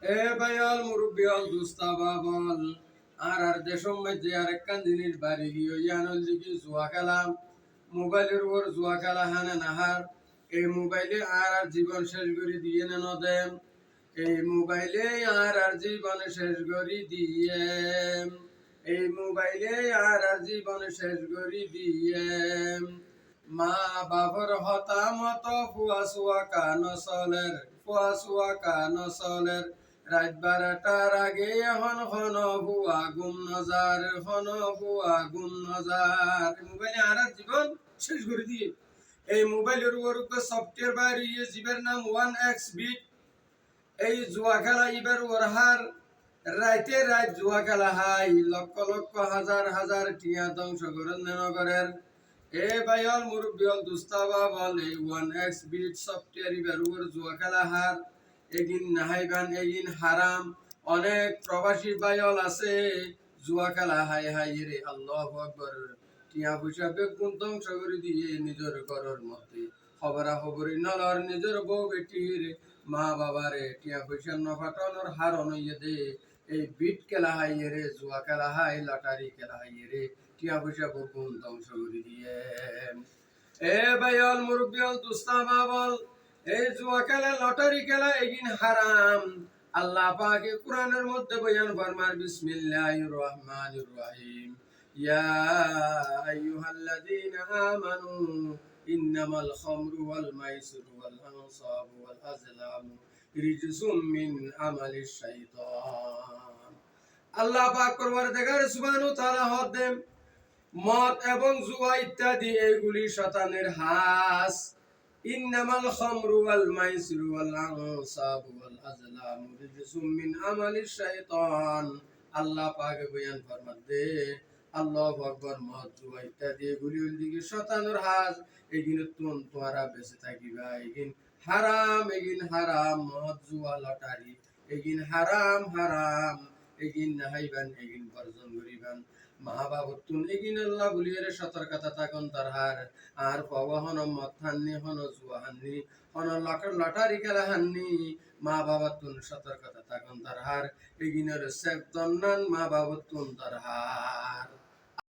এ ভাইয়াল মুরব্বিয়াল দুস্তাবা বল আর দেশের মধ্যে আরেকখান জিনিস বাড়ি গিয়ে ইয়ানল দিকে জুয়া খেলা মোবাইলের উপর জুয়া খেলা হানে নাহার এই মোবাইলে আর জীবন শেষ করে দিয়ে নেন দেন এই মোবাইলে আর জীবন শেষ করে দিয়ে এই মোবাইলে আর জীবন শেষ করে দিয়ে মা বাবার হতামত ফুয়া কান চলের রাত 12টার আগে হন হন হুয়া গুম নজার হন হুয়া গুম নজার মোবাইলে আর জীবন শেষ করে দিয়ে এই মোবাইলের উপর সফটওয়্যার বাইরে জীবের নাম 1x বিট এই জুয়া খেলা ইবার ওরহার রাইতে রাত জুয়া খেলা হাই লক্ষ লক্ষ হাজার হাজার টিয়া ধ্বংস করেন নগরের এ ভাইয়াল মুরব্বিয়াল দুস্তাবা বলে 1x বিট সফটওয়্যার ইবার উপর জুয়া খেলা হার এগিন নাহাইবান এগিন হারাম অনেক প্রবাসী ভাইয়াল আছে জুয়া খেলা হাই হাই রে আল্লাহু আকবার টিয়া পয়সা বেগুন ধ্বংস করে দিয়ে নিজের ঘরের মধ্যে খবরা খবরি নলর নিজের বউ বেটির মা বাবারে টিয়া পয়সা নফাটানোর হার অনইয়ে দে এই বিট খেলা হাইয়ে রে জুয়া খেলা হাই লটারি খেলা হাইয়ে রে টিয়া পয়সা বেগুন ধ্বংস করে দিয়ে এ ভাইয়াল মুরব্বিয়াল দুস্তামা বল এই জুয়া খেলা লটারি খেলা এগিন হারাম আল্লাহ পাকে কোরআনের মধ্যে বয়ান ফরমার বিসমিল্লাহির রহমানির রহিম ইয়া আইয়ুহাল্লাযীনা আমানু ইন্নামাল খামরু ওয়াল মাইসিরু ওয়াল আনসাবু ওয়াল আজলামু রিজসুম মিন আমালিশ শাইতান আল্লাহ পাক পরওয়ারদিগার সুবহানাহু ওয়া তাআলা হদেন মদ এবং জুয়া ইত্যাদি এগুলি শয়তানের হাস ইন্নামাল খামরু ওয়াল মাইসিরু ওয়াল আনসাবু ওয়াল আজলামু রিজসুম মিন আমালিশ শাইতান আল্লাহ পাক বয়ান ফরমাতে আল্লাহু আকবার মদ জুয়া ইত্যাদি এগুলি দিকে শয়তানের হাস এগিন তোমরা বেঁচে থাকিবা এগিন হারাম মদ জুয়া লটারি এগিন হারাম এগিন নাহাইবান এগিন বর্জন করিবান মা বাবতুন এগিন আল্লাহ বলিয়ে সতর্কতা থাকুন তার হার আর পাওয়া হন মদ হান্নি হন জুয়া হান্নি হন লটারি খেলা হান্নি মা বাবতুন সতর্কতা থাকুন তার হার এগিনের সেফ দন্নান মা বাবতুন তার হার